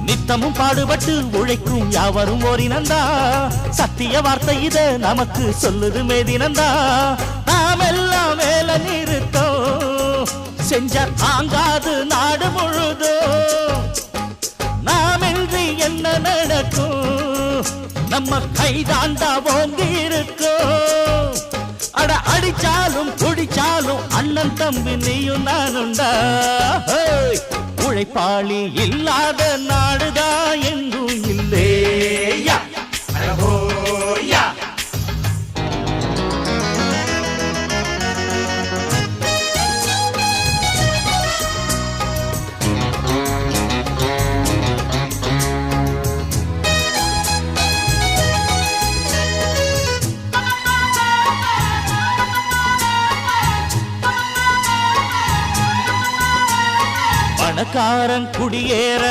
நித்தமும் பாடுபட்டு உழைக்கும் யாவரும் ஓரினந்தா சத்திய வார்த்தை இத நமக்கு சொல்லுது மேதினந்தா நாம் எல்லாம் மேல நிறுத்தோம் செஞ்ச தாங்காது நாடு முழுதோ நாம் இன்றி என்ன நடக்கும் நம்ம கைதாண்டா ஓங்கி இருக்கோம் அட அடிச்சாலும் குடிச்சாலும் அண்ணன் தம்பி நீயும் நானுண்டா உழைப்பாளி இல்லாத நாடுதான் எங்கும் இல்லையா பணக்காரன் குடியேற